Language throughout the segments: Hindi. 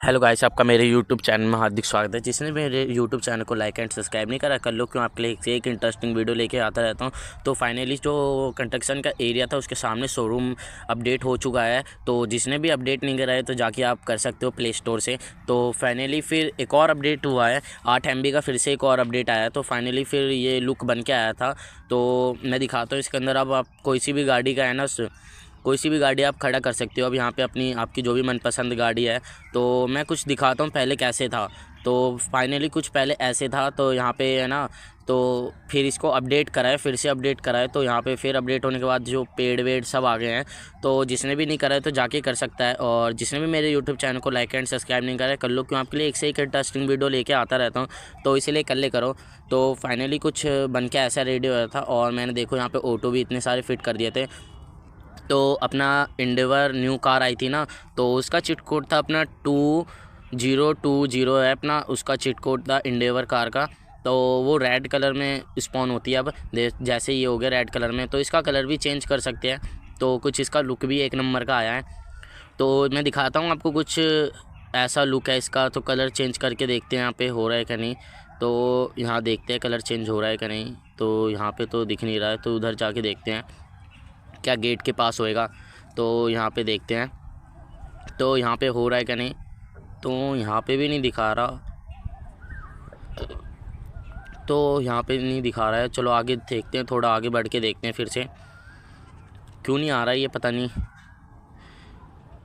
हेलो गाइस, आपका मेरे यूट्यूब चैनल में हार्दिक स्वागत है। जिसने मेरे यूट्यूब चैनल को लाइक एंड सब्सक्राइब नहीं करा कर लो, क्यों आपके लिए एक इंटरेस्टिंग वीडियो लेके आता रहता हूँ। तो फाइनली जो कंस्ट्रक्शन का एरिया था उसके सामने शोरूम अपडेट हो चुका है। तो जिसने भी अपडेट नहीं करा है तो जाके आप कर सकते हो प्ले स्टोर से। तो फाइनली फिर एक और अपडेट हुआ है, 8 MB का फिर से एक और अपडेट आया। तो फाइनली फिर ये लुक बन के आया था। तो मैं दिखाता हूँ इसके अंदर। अब आप कोई सी भी गाड़ी का है ना, कोई सी भी गाड़ी आप खड़ा कर सकते हो। अब यहाँ पे आपकी जो भी मनपसंद गाड़ी है, तो मैं कुछ दिखाता हूँ पहले कैसे था। तो फाइनली कुछ पहले ऐसे था, तो यहाँ पे है ना, तो फिर इसको अपडेट कराए, फिर से अपडेट कराए। तो यहाँ पे फिर अपडेट होने के बाद जो पेड़ वेड़ सब आ गए हैं। तो जिसने भी नहीं करा है तो जाके कर सकता है। और जिसने भी मेरे यूट्यूब चैनल को लाइक एंड सब्सक्राइब नहीं करा है कर लो, क्यों आपके लिए एक से एक इंटरेस्टिंग वीडियो लेके आता रहता हूँ। तो इसीलिए कर ले करो। तो फाइनली कुछ बन के ऐसा रेडी हो था। और मैंने देखो यहाँ पे ऑटो भी इतने सारे फिट कर दिए थे। तो अपना इंडेवर न्यू कार आई थी ना, तो उसका चिट कोड था अपना 2020 है अपना, उसका चिट कोड था इंडेवर कार का। तो वो रेड कलर में स्पॉन होती है। अब जैसे ये हो गया रेड कलर में, तो इसका कलर भी चेंज कर सकते हैं। तो कुछ इसका लुक भी एक नंबर का आया है। तो मैं दिखाता हूँ आपको, कुछ ऐसा लुक है इसका। तो कलर चेंज करके देखते हैं यहाँ पे हो रहा है क्या नहीं। तो यहाँ देखते हैं कलर चेंज हो रहा है क्या नहीं। तो यहाँ पे तो दिख नहीं रहा है, तो उधर जाके देखते हैं क्या गेट के पास होएगा। तो यहाँ पे देखते हैं तो यहाँ पे हो रहा है क्या नहीं। तो यहाँ पे भी नहीं दिखा रहा, तो यहाँ पे नहीं दिखा रहा है। चलो आगे देखते हैं, थोड़ा आगे बढ़ के देखते हैं फिर से। क्यों नहीं आ रहा है ये पता नहीं,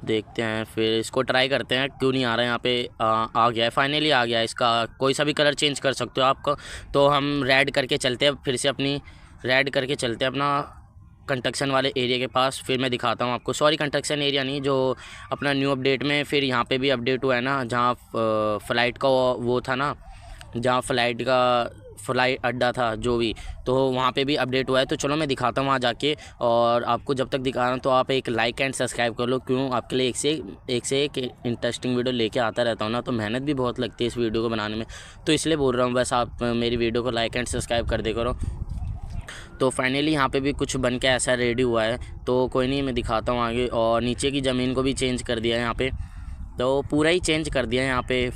देखते हैं फिर इसको ट्राई करते हैं। क्यों नहीं आ रहा है यहाँ पे। आ गया है, फाइनली आ गया है। इसका कोई सा भी कलर चेंज कर सकते हो आपको। तो हम रेड करके चलते हैं फिर से, अपनी रेड करके चलते हैं अपना कंस्ट्रक्शन वाले एरिया के पास। फिर मैं दिखाता हूँ आपको। सॉरी, कंस्ट्रक्शन एरिया नहीं, जो अपना न्यू अपडेट में फिर यहाँ पे भी अपडेट हुआ है ना, जहाँ फ़्लाइट का वो था ना, जहाँ फ़्लाइट अड्डा था जो भी, तो वहाँ पे भी अपडेट हुआ है। तो चलो मैं दिखाता हूँ वहाँ जाके। और आपको जब तक दिखा रहा हूँ तो आप एक लाइक एंड सब्सक्राइब कर लो, क्यों आपके लिए एक से एक इंटरेस्टिंग वीडियो लेके आता रहता हूँ ना। तो मेहनत भी बहुत लगती है इस वीडियो को बनाने में, तो इसलिए बोल रहा हूँ बस आप मेरी वीडियो को लाइक एंड सब्सक्राइब कर दे करो। तो फाइनली यहाँ पे भी कुछ बन के ऐसा रेडी हुआ है। तो कोई नहीं, मैं दिखाता हूँ आगे। और नीचे की ज़मीन को भी चेंज कर दिया है यहाँ पे। तो पूरा ही चेंज कर दिया है यहाँ पे,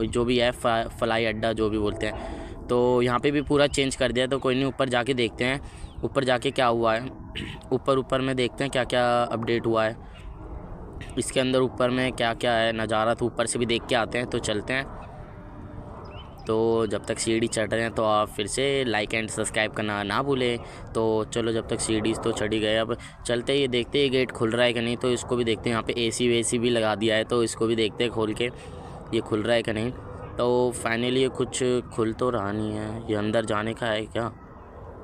जो भी है फ्लाई अड्डा जो भी बोलते हैं, तो यहाँ पे भी पूरा चेंज कर दिया। तो कोई नहीं, ऊपर जाके देखते हैं ऊपर जाके क्या हुआ है। ऊपर में देखते हैं क्या क्या अपडेट हुआ है इसके अंदर, ऊपर में क्या क्या है नज़ारा। तो ऊपर से भी देख के आते हैं, तो चलते हैं। तो जब तक सीढ़ी चढ़ रहे हैं तो आप फिर से लाइक एंड सब्सक्राइब करना ना भूलें। तो चलो, जब तक सीढ़ी तो चढ़ी गए, अब चलते ही देखते हैं गेट खुल रहा है कि नहीं। तो इसको भी देखते हैं। यहाँ पे एसी वेसी भी लगा दिया है, तो इसको भी देखते हैं खोल के ये खुल रहा है कि नहीं। तो फाइनली ये कुछ खुल तो रहा नहीं है। ये अंदर जाने का है क्या?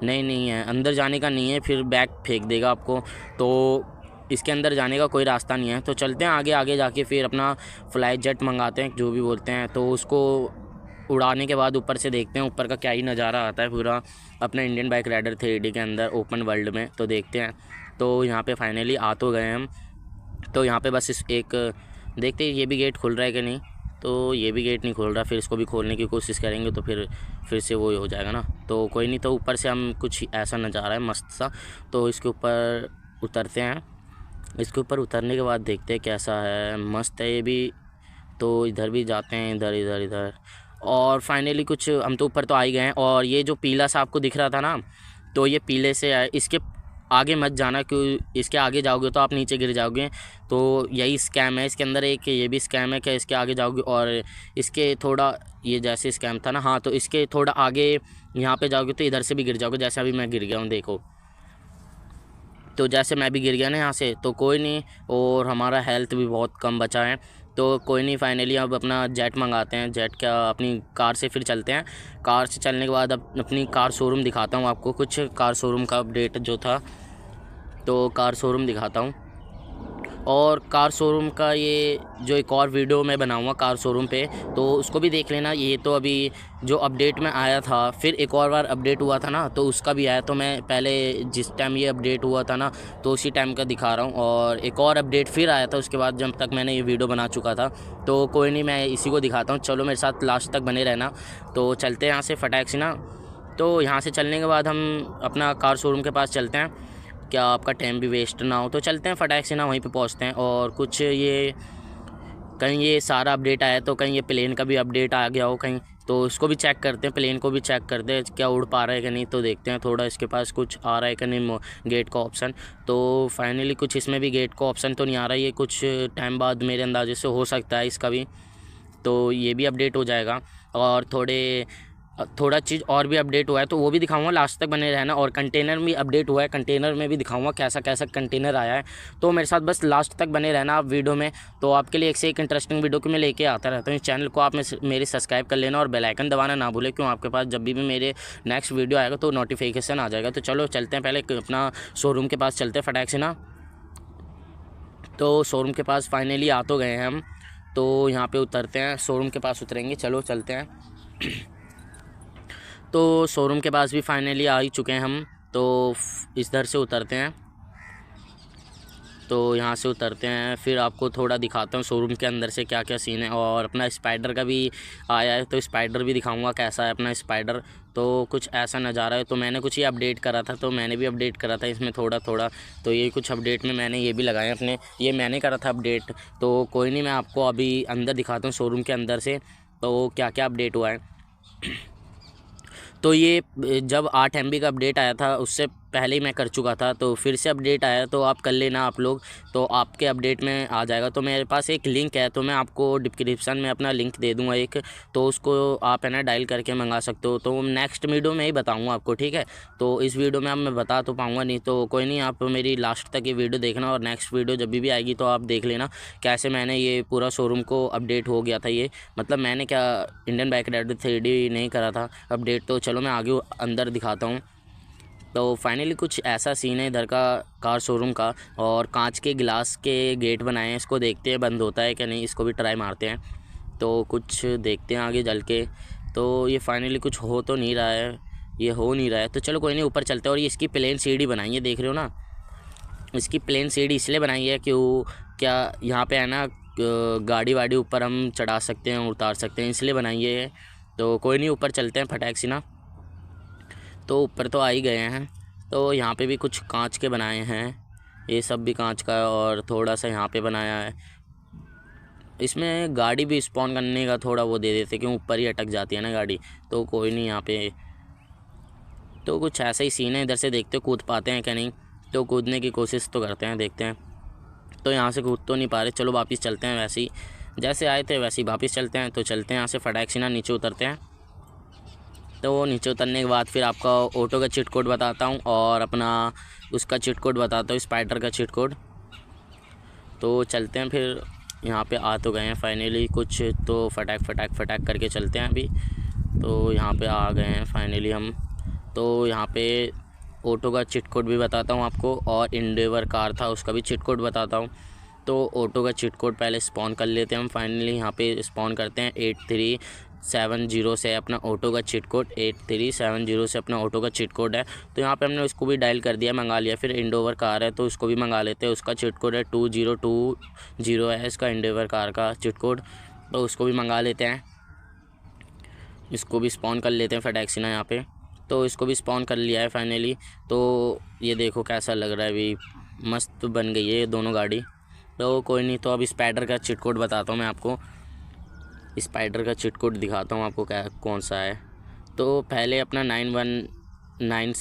नहीं है, अंदर जाने का नहीं है, फिर बैग फेंक देगा आपको। तो इसके अंदर जाने का कोई रास्ता नहीं है। तो चलते हैं आगे। आगे जाके फिर अपना फ्लाई जेट मंगाते हैं जो भी बोलते हैं। तो उसको उड़ाने के बाद ऊपर से देखते हैं ऊपर का क्या ही नज़ारा आता है पूरा अपना इंडियन बाइक राइडर 3D के अंदर ओपन वर्ल्ड में। तो देखते हैं। तो यहाँ पे फाइनली आ तो गए हम। तो यहाँ पे बस इस एक देखते हैं ये भी गेट खुल रहा है कि नहीं। तो ये भी गेट नहीं खुल रहा, फिर इसको भी खोलने की कोशिश करेंगे तो फिर से वो हो जाएगा ना। तो कोई नहीं, तो ऊपर से हम कुछ ऐसा नज़ारा है मस्त सा। तो इसके ऊपर उतरते हैं। इसके ऊपर उतरने के बाद देखते हैं कैसा है, मस्त है ये भी। तो इधर भी जाते हैं, इधर इधर इधर। और फाइनली कुछ हम तो ऊपर तो आ ही गए हैं। और ये जो पीला सा आपको दिख रहा था ना, तो ये पीले से है, इसके आगे मत जाना, क्यों इसके आगे जाओगे तो आप नीचे गिर जाओगे। तो यही स्कैम है इसके अंदर, एक ये भी स्कैम है कि इसके आगे जाओगे और इसके थोड़ा, ये जैसे स्कैम था ना, हाँ, तो इसके थोड़ा आगे यहाँ पे जाओगे तो इधर से भी गिर जाओगे, जैसे अभी मैं गिर गया हूँ देखो। तो जैसे मैं भी गिर गया ना यहाँ से, तो कोई नहीं। और हमारा हेल्थ भी बहुत कम बचा है। तो कोई नहीं, फाइनली अब अपना जेट मंगाते हैं। जेट क्या, अपनी कार से फिर चलते हैं। कार से चलने के बाद अब अपनी कार शोरूम दिखाता हूँ आपको, कुछ कार शोरूम का अपडेट जो था। तो कार शोरूम दिखाता हूँ। और कार शोरूम का ये जो एक और वीडियो मैं बनाऊँगा कार शोरूम पे, तो उसको भी देख लेना। ये तो अभी जो अपडेट में आया था, फिर एक और बार अपडेट हुआ था ना, तो उसका भी आया। तो मैं पहले जिस टाइम ये अपडेट हुआ था ना, तो उसी टाइम का दिखा रहा हूँ। और एक और अपडेट फिर आया था उसके बाद, जब तक मैंने ये वीडियो बना चुका था। तो कोई नहीं, मैं इसी को दिखाता हूँ। चलो मेरे साथ लास्ट तक बने रहना। तो चलते हैं यहाँ से फटाक से ना। तो यहाँ से चलने के बाद हम अपना कार शोरूम के पास चलते हैं, क्या आपका टाइम भी वेस्ट ना हो। तो चलते हैं फटाक से ना, वहीं पे पहुंचते हैं। और कुछ ये कहीं ये सारा अपडेट आया तो कहीं ये प्लेन का भी अपडेट आ गया हो कहीं, तो इसको भी चेक करते हैं, प्लेन को भी चेक करते हैं क्या उड़ पा रहा है कि नहीं। तो देखते हैं थोड़ा इसके पास कुछ आ रहा है कि नहीं गेट का ऑप्शन। तो फाइनली कुछ इसमें भी गेट का ऑप्शन तो नहीं आ रहा है, ये कुछ टाइम बाद मेरे अंदाजे से हो सकता है इसका भी, तो ये भी अपडेट हो जाएगा। और थोड़ा चीज़ और भी अपडेट हुआ है तो वो भी दिखाऊंगा, लास्ट तक बने रहना। और कंटेनर भी अपडेट हुआ है, कंटेनर में भी दिखाऊंगा कैसा कैसा कंटेनर आया है, तो मेरे साथ बस लास्ट तक बने रहना आप वीडियो में। तो आपके लिए एक से एक इंटरेस्टिंग वीडियो को मैं लेके आता रहता हूँ। इस चैनल को आप मेरे सब्सक्राइब कर लेना और बेल आइकन दबाना ना भूलें, क्यों आपके पास जब भी मेरे नेक्स्ट वीडियो आएगा तो नोटिफिकेशन आ जाएगा। तो चलो चलते हैं, पहले अपना शोरूम के पास चलते हैं फटाक से ना। तो शोरूम के पास फाइनली आ तो गए हैं हम, तो यहाँ पे उतरते हैं, शोरूम के पास उतरेंगे, चलो चलते हैं। तो शोरूम के पास भी फाइनली आ ही चुके हैं हम, तो इधर से उतरते हैं। तो यहाँ से उतरते हैं, फिर आपको थोड़ा दिखाता हूँ शोरूम के अंदर से क्या क्या सीन है। और अपना स्पाइडर का भी आया है, तो स्पाइडर भी दिखाऊंगा कैसा है अपना स्पाइडर। तो कुछ ऐसा नज़ारा है, तो मैंने कुछ ये अपडेट करा था, तो मैंने भी अपडेट करा था इसमें थोड़ा थोड़ा। तो ये कुछ अपडेट में मैंने ये भी लगाए अपने, ये मैंने करा था अपडेट। तो कोई नहीं, मैं आपको अभी अंदर दिखाता हूँ शोरूम के अंदर से तो क्या क्या अपडेट हुआ है। तो ये जब 8 MB का अपडेट आया था उससे पहले ही मैं कर चुका था, तो फिर से अपडेट आया तो आप कर लेना आप लोग, तो आपके अपडेट में आ जाएगा। तो मेरे पास एक लिंक है, तो मैं आपको डिस्क्रिप्शन में अपना लिंक दे दूंगा एक, तो उसको आप है ना डायल करके मंगा सकते हो। तो नेक्स्ट वीडियो में ही बताऊंगा आपको, ठीक है। तो इस वीडियो में अब मैं बता तो पाऊँगा नहीं, तो कोई नहीं, आप मेरी लास्ट तक ये वीडियो देखना और नेक्स्ट वीडियो जब भी आएगी तो आप देख लेना कैसे मैंने ये पूरा शोरूम को अपडेट हो गया था। ये मतलब मैंने क्या इंडियन बाइक राइडर 3D नहीं करा था अपडेट। तो चलो मैं आगे अंदर दिखाता हूँ। तो फाइनली कुछ ऐसा सीन है इधर का कार शोरूम का, और कांच के गिलास के गेट बनाए हैं, इसको देखते हैं बंद होता है कि नहीं, इसको भी ट्राई मारते हैं। तो कुछ देखते हैं आगे जल के, तो ये फाइनली कुछ हो तो नहीं रहा है, ये हो नहीं रहा है। तो चलो कोई नहीं, ऊपर चलते हैं। और ये इसकी प्लेन सीढ़ी बनाई है, देख रहे हो ना, इसकी प्लेन सीढ़ी इसलिए बनाई है क्यों, क्या यहाँ पे है ना गाड़ी वाड़ी ऊपर हम चढ़ा सकते हैं उतार सकते हैं, इसलिए बनाई है। तो कोई नहीं, ऊपर चलते हैं फटाक से ना। तो ऊपर तो आ ही गए हैं, तो यहाँ पे भी कुछ कांच के बनाए हैं, ये सब भी कांच का है। और थोड़ा सा यहाँ पे बनाया है, इसमें गाड़ी भी स्पॉन करने का थोड़ा वो दे देते क्यों ऊपर ही अटक जाती है ना गाड़ी। तो कोई नहीं, यहाँ पे तो कुछ ऐसा ही सीन है। इधर से देखते कूद पाते हैं क्या नहीं, तो कूदने की कोशिश तो करते हैं, देखते हैं। तो यहाँ से कूद तो नहीं पा रहे, चलो वापस चलते हैं, वैसे ही जैसे आए थे वैसे ही वापस चलते हैं। तो चलते हैं यहाँ से फटाक से ना नीचे उतरते हैं। तो नीचे उतरने के बाद फिर आपका ऑटो का चिट कोड बताता हूँ और अपना उसका चिट कोड बताता हूँ, स्पाइडर का चिट कोड। तो चलते हैं, फिर यहाँ पे आ तो गए हैं फाइनली कुछ, तो फटाक फटाक फटाक करके चलते हैं अभी। तो यहाँ पे आ गए हैं फाइनली हम। तो यहाँ पे ऑटो का चिट कोड भी बताता हूँ आपको, और इंडेवर कार था उसका भी चिट कोड बताता हूँ। तो ऑटो का चिट कोड पहले स्पॉन कर लेते हैं हम, फाइनली यहाँ पे स्पॉन करते हैं 8370 से अपना ऑटो का चिट कोड, 8370 से अपना ऑटो का चिट कोड है। तो यहाँ पे हमने उसको भी डायल कर दिया, मंगा लिया। फिर इंडोवर कार है तो उसको भी मंगा लेते हैं, उसका चिट कोड है 2020 है इसका इंडोवर कार का चिट कोड, तो उसको भी मंगा लेते हैं। इसको भी स्पॉन कर लेते हैं फटाक से ना यहाँ पे। तो इसको भी स्पॉन कर लिया है फाइनली। तो ये देखो कैसा लग रहा है, अभी मस्त बन गई है ये दोनों गाड़ी। तो कोई नहीं, तो अब स्पाइडर का चिट कोड बताता हूँ मैं आपको, स्पाइडर का चिट कोड दिखाता हूँ आपको क्या कौन सा है। तो पहले अपना 9129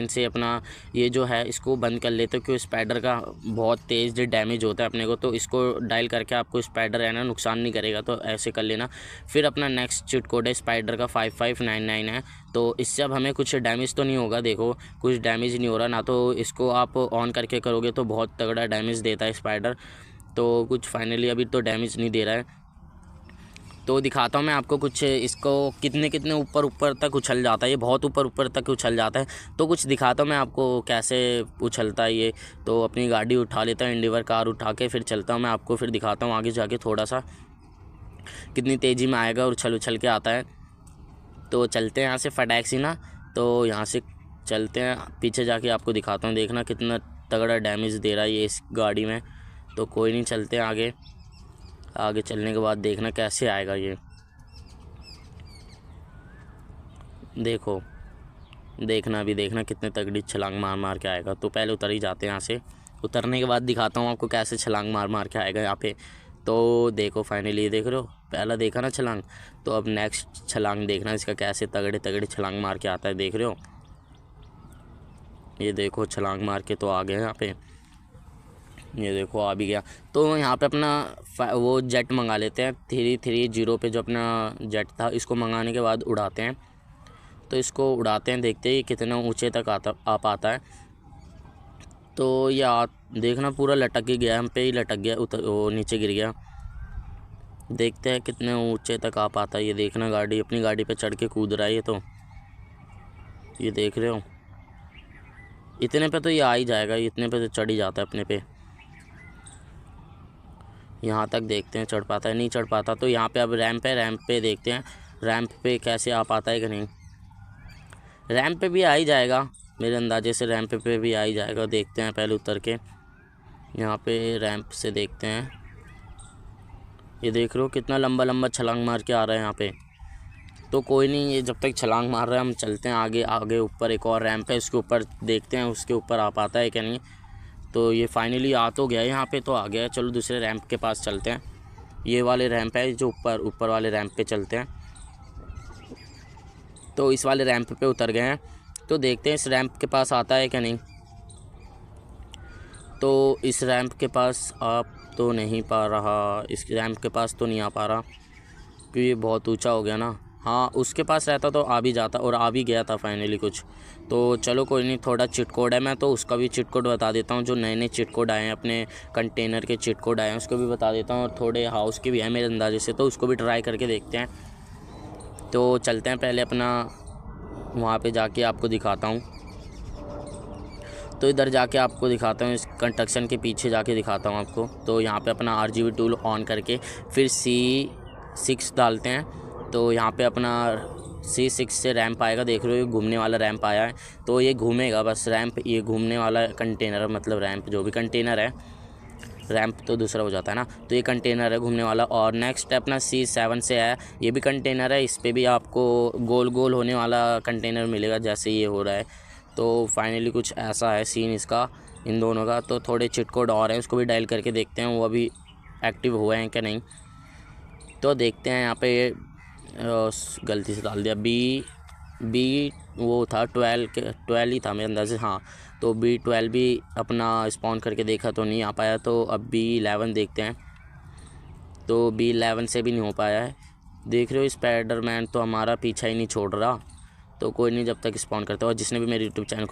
से अपना ये जो है इसको बंद कर लेते हो, क्योंकि स्पाइडर का बहुत तेज़ डैमेज होता है अपने को, तो इसको डायल करके आपको स्पाइडर है ना नुकसान नहीं करेगा, तो ऐसे कर लेना। फिर अपना नेक्स्ट चिट कोड है स्पाइडर का 5599 है, तो इससे अब हमें कुछ डैमेज तो नहीं होगा, देखो कुछ डैमेज नहीं हो रहा ना। तो इसको आप ऑन करके करोगे तो बहुत तगड़ा डैमेज देता है स्पाइडर, तो कुछ फाइनली अभी तो डैमेज नहीं दे रहा है। तो दिखाता हूँ मैं आपको कुछ, इसको कितने कितने ऊपर तक उछल जाता है, ये बहुत ऊपर तक उछल जाता है। तो कुछ दिखाता हूँ मैं आपको कैसे उछलता है ये। तो अपनी गाड़ी उठा लेता हूँ, इंडिवर कार उठा के फिर चलता हूँ मैं आपको, फिर दिखाता हूँ आगे जाके थोड़ा सा कितनी तेज़ी में आएगा और उछल के आता है। तो चलते हैं यहाँ से फटाक से ना, तो यहाँ से चलते हैं, पीछे जाके आपको दिखाता हूँ, देखना कितना तगड़ा डैमेज दे रहा है ये इस गाड़ी में। तो कोई नहीं, चलते हैं आगे। आगे चलने के बाद देखना कैसे आएगा ये, देखो देखना अभी, देखना कितने तगड़ी छलांग मार के आएगा। तो पहले उतर ही जाते हैं यहाँ से, उतरने के बाद दिखाता हूँ आपको कैसे छलांग मार मार के आएगा यहाँ पे। तो देखो फाइनली, ये देख रहे हो, पहला देखा ना छलांग, तो अब नेक्स्ट छलांग देखना इसका कैसे तगड़े तगड़े छलांग मार के आता है। देख रहे हो, ये देखो छलांग मार के तो आ गया यहाँ पे, ये देखो आ भी गया। तो यहाँ पे अपना वो जेट मंगा लेते हैं 330 पे, जो अपना जेट था, इसको मंगाने के बाद उड़ाते हैं। तो इसको उड़ाते हैं, देखते हैं कितना ऊंचे तक आ पाता है। तो ये देखना पूरा लटक ही गया, हम पे ही लटक गया, वो नीचे गिर गया। देखते हैं कितने ऊंचे तक आ पाता है। ये देखना गाड़ी, अपनी गाड़ी पे चढ़ के कूद रहा है ये, तो ये देख रहे हो, इतने पे तो ये आ ही जाएगा, इतने पे तो चढ़ ही जाता है अपने पे। यहाँ तक देखते हैं चढ़ पाता है, नहीं चढ़ पाता। तो यहाँ पे अब रैंप है, रैंप पे देखते हैं रैंप पे कैसे आ पाता है कि नहीं। रैंप पे भी आ ही जाएगा मेरे अंदाजे से, रैंप पे भी आ ही जाएगा। देखते हैं पहले उतर के, यहाँ पे रैंप से देखते हैं। ये देख रहे हो कितना लंबा लंबा छलांग मार के आ रहा है यहाँ पे। तो कोई नहीं, ये जब तक छलांग मार रहा है हम चलते हैं आगे। आगे ऊपर एक और रैंप है, उसके ऊपर देखते हैं उसके ऊपर आ पाता है क्या नहीं। तो ये फाइनली आ तो गया यहाँ पे, तो आ गया। चलो दूसरे रैंप के पास चलते हैं। ये वाले रैंप है जो ऊपर वाले रैंप पे चलते हैं। तो इस वाले रैंप पे उतर गए हैं, तो देखते हैं इस रैंप के पास आता है क्या नहीं। तो इस रैंप के पास आप तो नहीं पा रहा, इस रैंप के पास तो नहीं आ पा रहा क्योंकि ये बहुत ऊंचा हो गया ना। हाँ, उसके पास रहता तो आ भी जाता, और आ भी गया था फाइनली कुछ। तो चलो कोई नहीं, थोड़ा चिट कोड है, मैं तो उसका भी चिट कोड बता देता हूँ। जो नए नए चिट कोड आए हैं, अपने कंटेनर के चिट कोड आए हैं, उसको भी बता देता हूँ। और थोड़े हाउस के भी हैं मेरे अंदाजे से, तो उसको भी ट्राई करके देखते हैं। तो चलते हैं, पहले अपना वहाँ पे जाके आपको दिखाता हूँ। तो इधर जाके आपको दिखाता हूँ, इस कंस्ट्रक्शन के पीछे जाके दिखाता हूँ आपको। तो यहाँ पे अपना RGB टूल ऑन करके फिर C6 डालते हैं। तो यहाँ पे अपना C6 से रैंप आएगा, देख रहे हो ये घूमने वाला रैंप आया है। तो ये घूमेगा बस रैंप, ये घूमने वाला कंटेनर, मतलब रैंप जो भी कंटेनर है, रैंप तो दूसरा हो जाता है ना। तो ये कंटेनर है घूमने वाला। और नेक्स्ट अपना C7 से है, ये भी कंटेनर है। इस पर भी आपको गोल गोल होने वाला कंटेनर मिलेगा जैसे ये हो रहा है। तो फाइनली कुछ ऐसा है सीन इसका, इन दोनों का। तो थोड़े चिट कोड और हैं, उसको भी डायल करके देखते हैं वो अभी एक्टिव हुए हैं क्या नहीं। तो देखते हैं यहाँ पे, गलती से डाल दिया बी वो था 12 ही था मेरे अंदाज़ से, हाँ। तो B12 भी अपना स्पॉन करके देखा तो नहीं आ पाया, तो अब B11 देखते हैं। तो B11 से भी नहीं हो पाया है। देख रहे हो स्पाइडरमैन तो हमारा पीछा ही नहीं छोड़ रहा। तो कोई नहीं, जब तक स्पॉन करता है। और जिसने भी मेरे यूट्यूब चैनल को